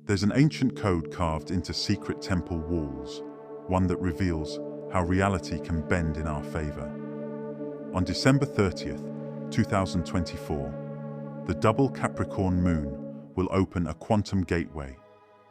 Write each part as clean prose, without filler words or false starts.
There's an ancient code carved into secret temple walls, one that reveals how reality can bend in our favor. On December 30th, 2024, the double Capricorn moon will open a quantum gateway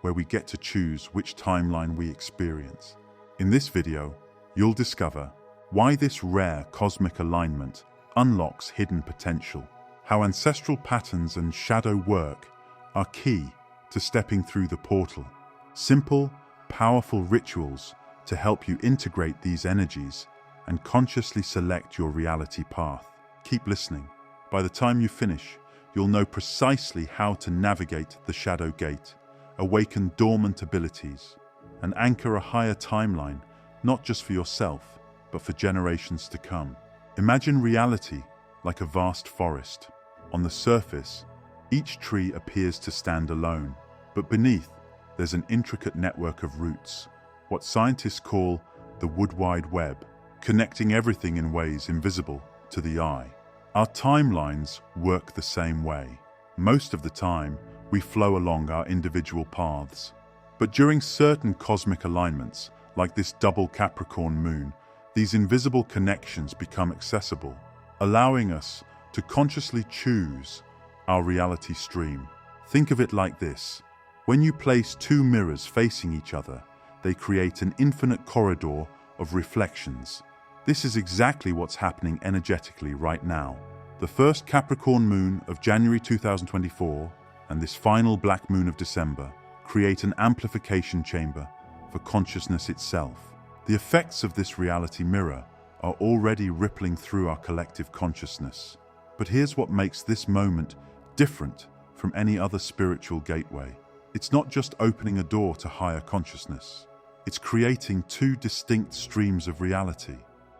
where we get to choose which timeline we experience. In this video, you'll discover why this rare cosmic alignment unlocks hidden potential, how ancestral patterns and shadow work are key to stepping through the portal. Simple, powerful rituals to help you integrate these energies and consciously select your reality path. Keep listening. By the time you finish, you'll know precisely how to navigate the shadow gate, awaken dormant abilities, and anchor a higher timeline, not just for yourself, but for generations to come. Imagine reality like a vast forest. On the surface, each tree appears to stand alone, but beneath, there's an intricate network of roots, what scientists call the wood wide web, connecting everything in ways invisible to the eye. Our timelines work the same way. Most of the time, we flow along our individual paths. But during certain cosmic alignments, like this double Capricorn moon, these invisible connections become accessible, allowing us to consciously choose our reality stream. Think of it like this. When you place two mirrors facing each other, they create an infinite corridor of reflections. This is exactly what's happening energetically right now. The first Capricorn moon of January 2024 and this final black moon of December create an amplification chamber for consciousness itself. The effects of this reality mirror are already rippling through our collective consciousness. But here's what makes this moment different from any other spiritual gateway. It's not just opening a door to higher consciousness. It's creating two distinct streams of reality.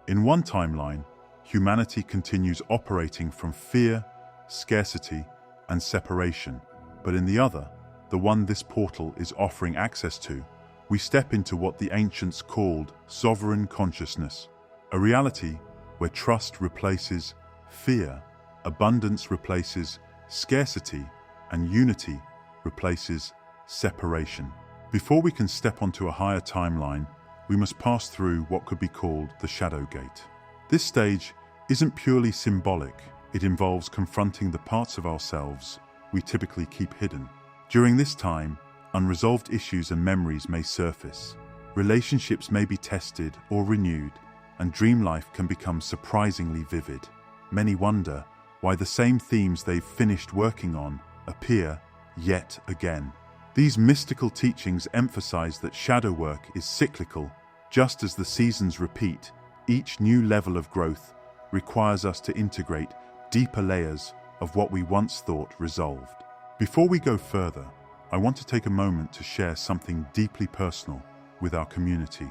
In one timeline, humanity continues operating from fear, scarcity, and separation. But in the other, the one this portal is offering access to, we step into what the ancients called sovereign consciousness, a reality where trust replaces fear, abundance replaces scarcity, and unity replaces separation. Before we can step onto a higher timeline, we must pass through what could be called the shadow gate. This stage isn't purely symbolic. It involves confronting the parts of ourselves we typically keep hidden. During this time, unresolved issues and memories may surface. Relationships may be tested or renewed, and dream life can become surprisingly vivid. Many wonder why the same themes they've finished working on appear yet again. These mystical teachings emphasize that shadow work is cyclical. Just as the seasons repeat, each new level of growth requires us to integrate deeper layers of what we once thought resolved. Before we go further, I want to take a moment to share something deeply personal with our community.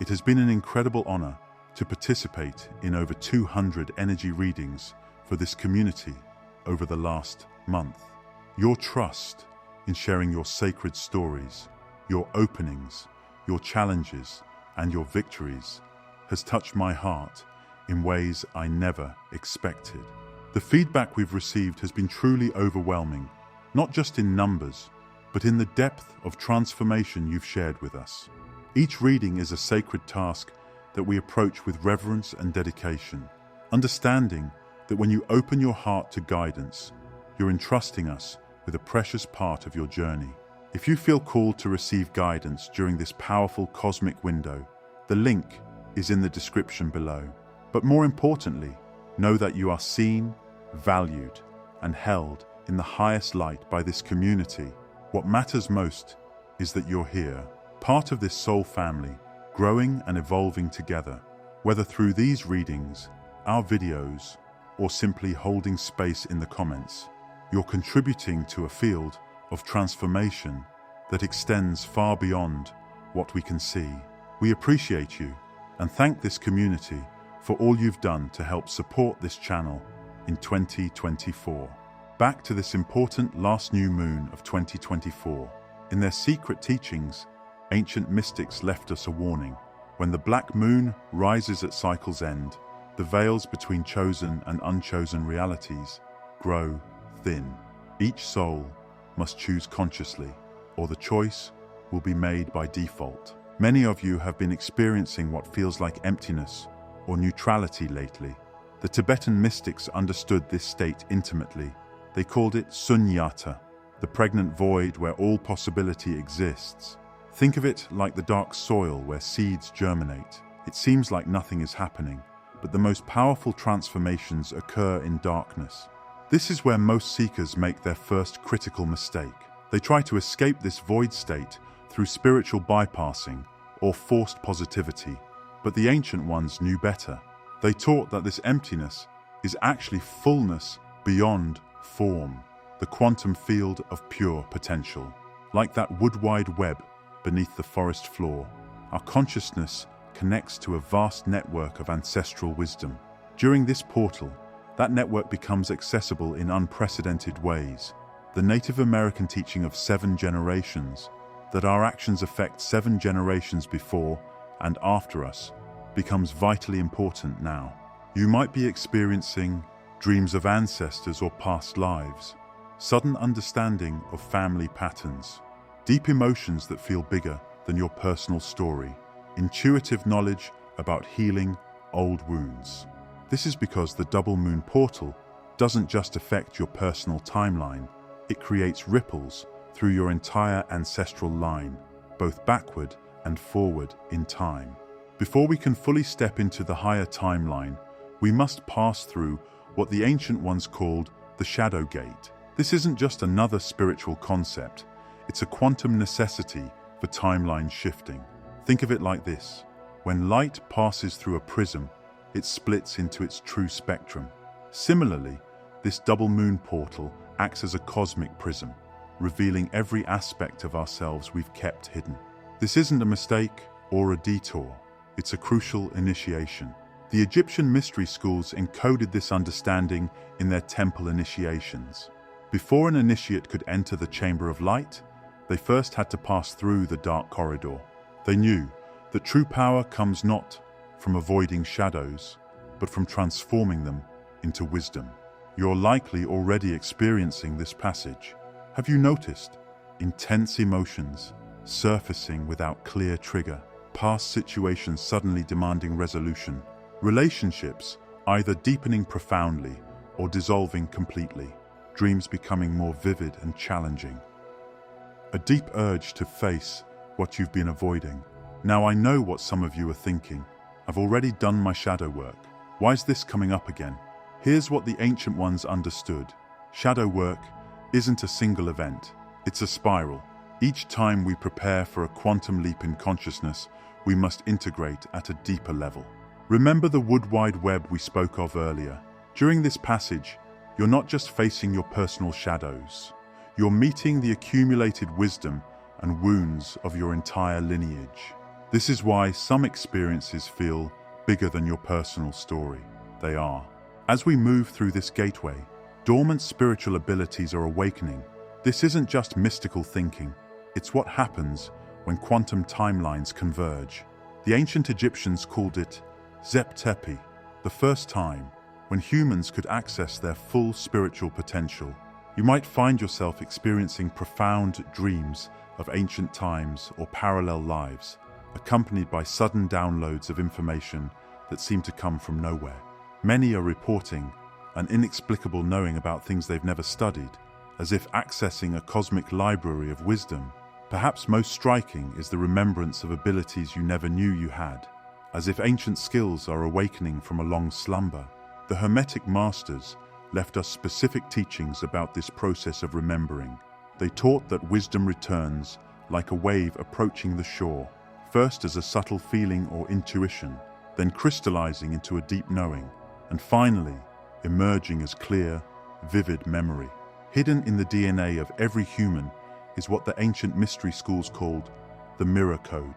It has been an incredible honor to participate in over 200 energy readings for this community over the last month. Your trust in sharing your sacred stories, your openings, your challenges, and your victories has touched my heart in ways I never expected. The feedback we've received has been truly overwhelming, not just in numbers, but in the depth of transformation you've shared with us. Each reading is a sacred task that we approach with reverence and dedication, understanding that when you open your heart to guidance, you're entrusting us with a precious part of your journey. If you feel called to receive guidance during this powerful cosmic window, the link is in the description below. But more importantly, know that you are seen, valued, and held in the highest light by this community. What matters most is that you're here, part of this soul family, growing and evolving together. Whether through these readings, our videos, or simply holding space in the comments, you're contributing to a field of transformation that extends far beyond what we can see. We appreciate you and thank this community for all you've done to help support this channel in 2024. Back to this important last new moon of 2024. In their secret teachings, ancient mystics left us a warning. When the black moon rises at cycle's end, the veils between chosen and unchosen realities grow thin. Each soul must choose consciously or the choice will be made by default. Many of you have been experiencing what feels like emptiness or neutrality lately. The Tibetan mystics understood this state intimately. They called it sunyata, the pregnant void where all possibility exists. Think of it like the dark soil where seeds germinate. It seems like nothing is happening, but the most powerful transformations occur in darkness. This is where most seekers make their first critical mistake. They try to escape this void state through spiritual bypassing or forced positivity, but the ancient ones knew better. They taught that this emptiness is actually fullness beyond form, the quantum field of pure potential. Like that wood-wide web beneath the forest floor, our consciousness connects to a vast network of ancestral wisdom. During this portal, that network becomes accessible in unprecedented ways. The Native American teaching of 7 generations, that our actions affect 7 generations before and after us, becomes vitally important now. You might be experiencing dreams of ancestors or past lives, sudden understanding of family patterns, deep emotions that feel bigger than your personal story, intuitive knowledge about healing old wounds. This is because the double moon portal doesn't just affect your personal timeline, it creates ripples through your entire ancestral line, both backward and forward in time. Before we can fully step into the higher timeline, we must pass through what the ancient ones called the shadow gate. This isn't just another spiritual concept, it's a quantum necessity for timeline shifting. Think of it like this: when light passes through a prism, it splits into its true spectrum. Similarly, this double moon portal acts as a cosmic prism, revealing every aspect of ourselves we've kept hidden. This isn't a mistake or a detour, it's a crucial initiation. The Egyptian mystery schools encoded this understanding in their temple initiations. Before an initiate could enter the chamber of light, they first had to pass through the dark corridor. They knew that true power comes not from avoiding shadows, but from transforming them into wisdom. You're likely already experiencing this passage. Have you noticed intense emotions surfacing without clear trigger, past situations suddenly demanding resolution, relationships either deepening profoundly or dissolving completely, dreams becoming more vivid and challenging, a deep urge to face what you've been avoiding? Now I know what some of you are thinking. I've already done my shadow work. Why is this coming up again? Here's what the ancient ones understood. Shadow work isn't a single event, it's a spiral. Each time we prepare for a quantum leap in consciousness, we must integrate at a deeper level. Remember the wood-wide web we spoke of earlier? During this passage, you're not just facing your personal shadows. You're meeting the accumulated wisdom and wounds of your entire lineage. This is why some experiences feel bigger than your personal story. They are. As we move through this gateway, dormant spiritual abilities are awakening. This isn't just mystical thinking. It's what happens when quantum timelines converge. The ancient Egyptians called it Zep-Tepi, the first time when humans could access their full spiritual potential. You might find yourself experiencing profound dreams of ancient times or parallel lives, accompanied by sudden downloads of information that seem to come from nowhere. Many are reporting an inexplicable knowing about things they've never studied, as if accessing a cosmic library of wisdom. Perhaps most striking is the remembrance of abilities you never knew you had, as if ancient skills are awakening from a long slumber. The Hermetic Masters left us specific teachings about this process of remembering. They taught that wisdom returns like a wave approaching the shore, first as a subtle feeling or intuition, then crystallizing into a deep knowing, and finally emerging as clear, vivid memory. Hidden in the DNA of every human is what the ancient mystery schools called the mirror code,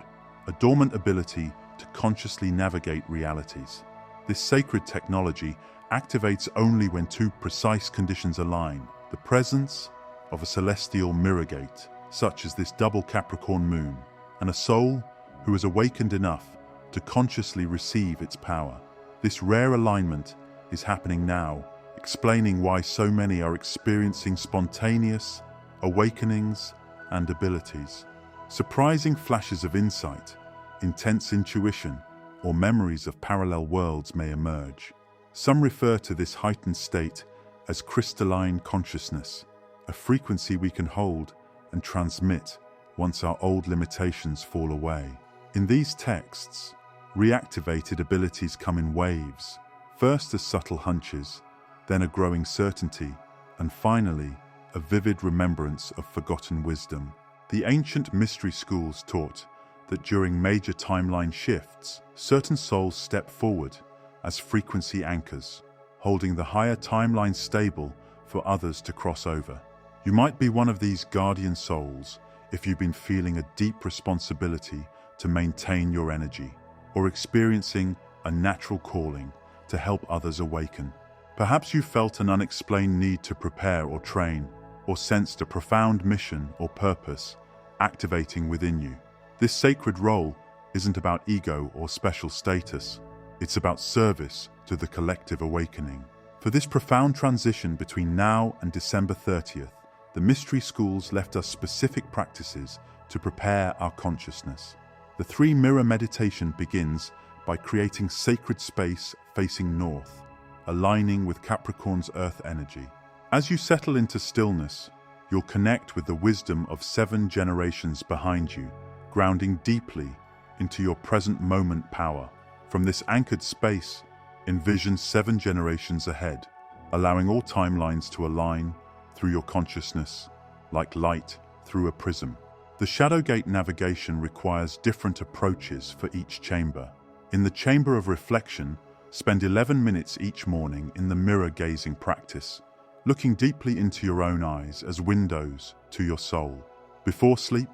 a dormant ability to consciously navigate realities. This sacred technology activates only when two precise conditions align: the presence of a celestial mirror gate, such as this double Capricorn moon, and a soul who is awakened enough to consciously receive its power. This rare alignment is happening now, explaining why so many are experiencing spontaneous awakenings and abilities. Surprising flashes of insight, intense intuition, or memories of parallel worlds may emerge. Some refer to this heightened state as crystalline consciousness, a frequency we can hold and transmit once our old limitations fall away. In these texts, reactivated abilities come in waves, first as subtle hunches, then a growing certainty, and finally, a vivid remembrance of forgotten wisdom. The ancient mystery schools taught that during major timeline shifts, certain souls step forward as frequency anchors, holding the higher timeline stable for others to cross over. You might be one of these guardian souls if you've been feeling a deep responsibility to maintain your energy, or experiencing a natural calling to help others awaken. Perhaps you felt an unexplained need to prepare or train, or sensed a profound mission or purpose activating within you. This sacred role isn't about ego or special status. It's about service to the collective awakening. For this profound transition between now and December 30th, the mystery schools left us specific practices to prepare our consciousness. The 3-mirror meditation begins by creating sacred space facing north, aligning with Capricorn's earth energy. As you settle into stillness, you'll connect with the wisdom of 7 generations behind you, grounding deeply into your present moment power. From this anchored space, envision 7 generations ahead, allowing all timelines to align through your consciousness, like light through a prism. The Shadowgate navigation requires different approaches for each chamber. In the Chamber of Reflection, spend 11 minutes each morning in the mirror-gazing practice, looking deeply into your own eyes as windows to your soul. Before sleep,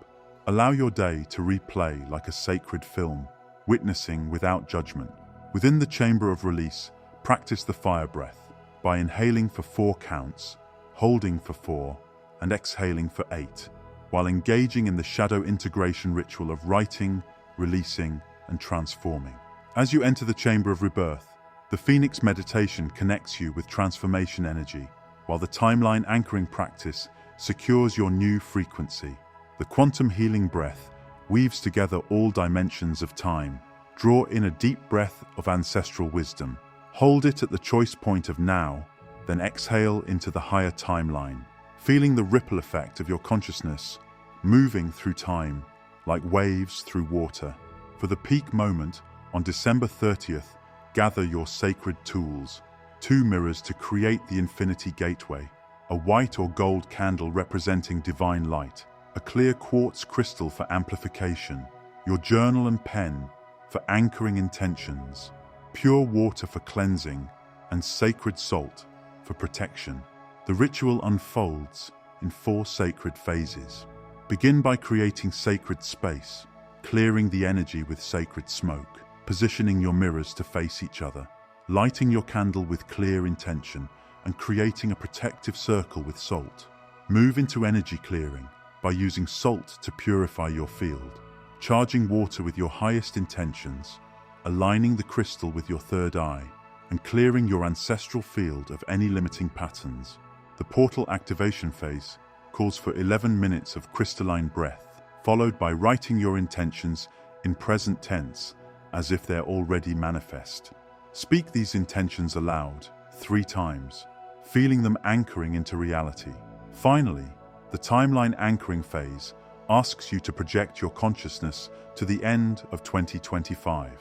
allow your day to replay like a sacred film, witnessing without judgment. Within the Chamber of Release, practice the fire breath by inhaling for 4 counts, holding for 4, and exhaling for 8, while engaging in the shadow integration ritual of writing, releasing, and transforming. As you enter the Chamber of Rebirth, the Phoenix meditation connects you with transformation energy, while the timeline anchoring practice secures your new frequency. The quantum healing breath weaves together all dimensions of time. Draw in a deep breath of ancestral wisdom. Hold it at the choice point of now, then exhale into the higher timeline, feeling the ripple effect of your consciousness moving through time like waves through water. For the peak moment, on December 30th, gather your sacred tools. 2 mirrors to create the infinity gateway, a white or gold candle representing divine light, a clear quartz crystal for amplification, your journal and pen for anchoring intentions, pure water for cleansing, and sacred salt for protection. The ritual unfolds in 4 sacred phases. Begin by creating sacred space, clearing the energy with sacred smoke, positioning your mirrors to face each other, lighting your candle with clear intention, and creating a protective circle with salt. Move into energy clearing by using salt to purify your field, charging water with your highest intentions, aligning the crystal with your third eye, and clearing your ancestral field of any limiting patterns. The portal activation phase calls for 11 minutes of crystalline breath, followed by writing your intentions in present tense as if they're already manifest. Speak these intentions aloud 3 times, feeling them anchoring into reality. Finally, the timeline anchoring phase asks you to project your consciousness to the end of 2025,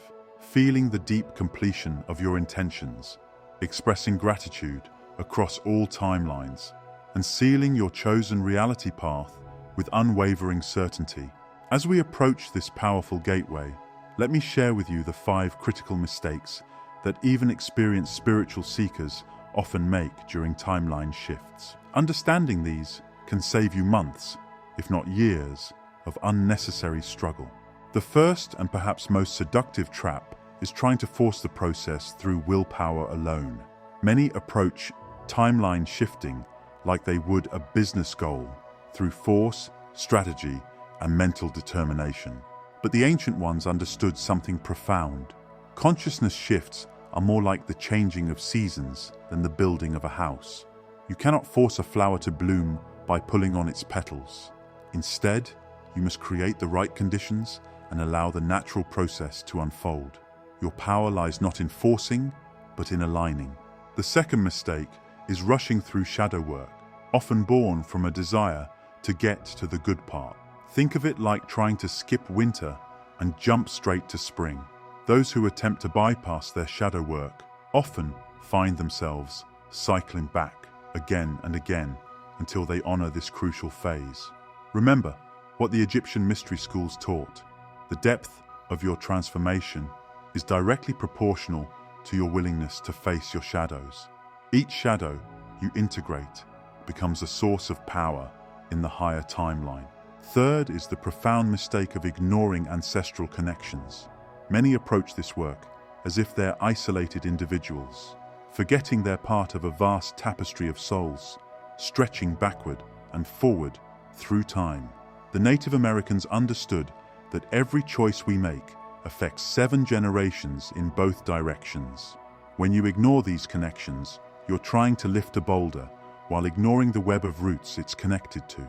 feeling the deep completion of your intentions, expressing gratitude across all timelines, and sealing your chosen reality path with unwavering certainty. As we approach this powerful gateway, let me share with you the 5 critical mistakes that even experienced spiritual seekers often make during timeline shifts. Understanding these can save you months, if not years, of unnecessary struggle. The first and perhaps most seductive trap is trying to force the process through willpower alone. Many approach timeline shifting like they would a business goal, through force, strategy, and mental determination. But the ancient ones understood something profound. Consciousness shifts are more like the changing of seasons than the building of a house. You cannot force a flower to bloom by pulling on its petals. Instead, you must create the right conditions and allow the natural process to unfold. Your power lies not in forcing, but in aligning. The second mistake is rushing through shadow work, often born from a desire to get to the good part. Think of it like trying to skip winter and jump straight to spring. Those who attempt to bypass their shadow work often find themselves cycling back again and again until they honor this crucial phase. Remember what the Egyptian mystery schools taught. The depth of your transformation is directly proportional to your willingness to face your shadows. Each shadow you integrate becomes a source of power in the higher timeline. Third is the profound mistake of ignoring ancestral connections. Many approach this work as if they're isolated individuals, forgetting they're part of a vast tapestry of souls, stretching backward and forward through time. The Native Americans understood that every choice we make affects 7 generations in both directions. When you ignore these connections, you're trying to lift a boulder while ignoring the web of roots it's connected to.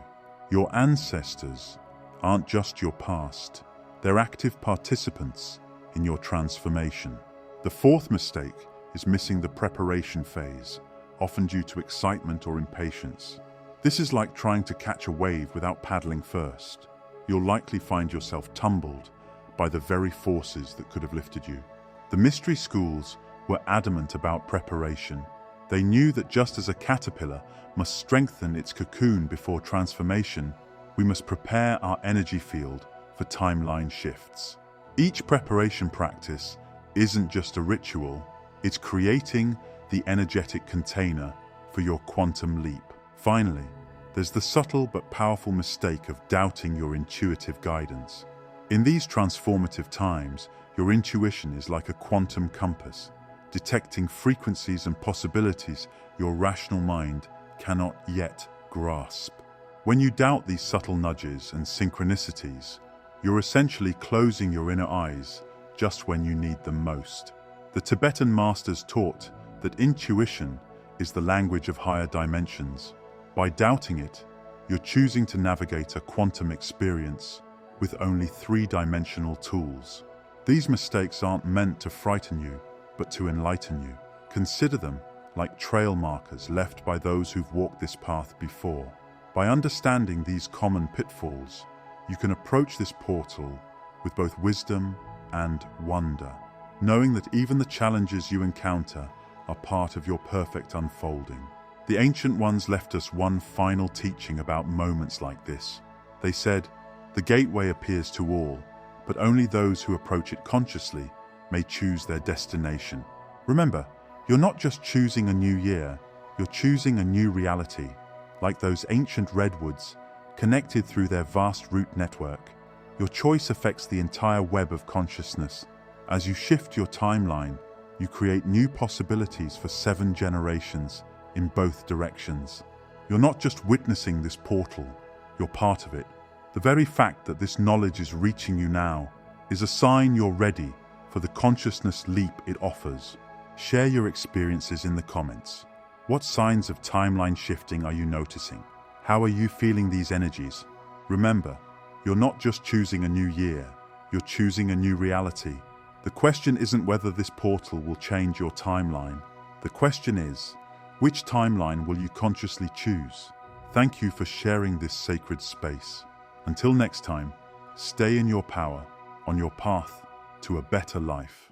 Your ancestors aren't just your past, they're active participants in your transformation. The fourth mistake is missing the preparation phase, often due to excitement or impatience. This is like trying to catch a wave without paddling first. You'll likely find yourself tumbled by the very forces that could have lifted you. The mystery schools were adamant about preparation. They knew that just as a caterpillar must strengthen its cocoon before transformation, we must prepare our energy field for timeline shifts. Each preparation practice isn't just a ritual, it's creating the energetic container for your quantum leap. Finally, there's the subtle but powerful mistake of doubting your intuitive guidance. In these transformative times, your intuition is like a quantum compass, detecting frequencies and possibilities your rational mind cannot yet grasp. When you doubt these subtle nudges and synchronicities, you're essentially closing your inner eyes just when you need them most. The Tibetan masters taught that intuition is the language of higher dimensions. By doubting it, you're choosing to navigate a quantum experience with only 3-dimensional tools. These mistakes aren't meant to frighten you, but to enlighten you. Consider them like trail markers left by those who've walked this path before. By understanding these common pitfalls, you can approach this portal with both wisdom and wonder, knowing that even the challenges you encounter are part of your perfect unfolding. The ancient ones left us one final teaching about moments like this. They said, "The gateway appears to all, but only those who approach it consciously may choose their destination." Remember, you're not just choosing a new year, you're choosing a new reality. Like those ancient redwoods, connected through their vast root network, your choice affects the entire web of consciousness. As you shift your timeline, you create new possibilities for 7 generations in both directions. You're not just witnessing this portal, you're part of it. The very fact that this knowledge is reaching you now is a sign you're ready for the consciousness leap it offers. Share your experiences in the comments. What signs of timeline shifting are you noticing? How are you feeling these energies? Remember, you're not just choosing a new year, you're choosing a new reality. The question isn't whether this portal will change your timeline. The question is, which timeline will you consciously choose? Thank you for sharing this sacred space. Until next time, stay in your power, on your path to a better life.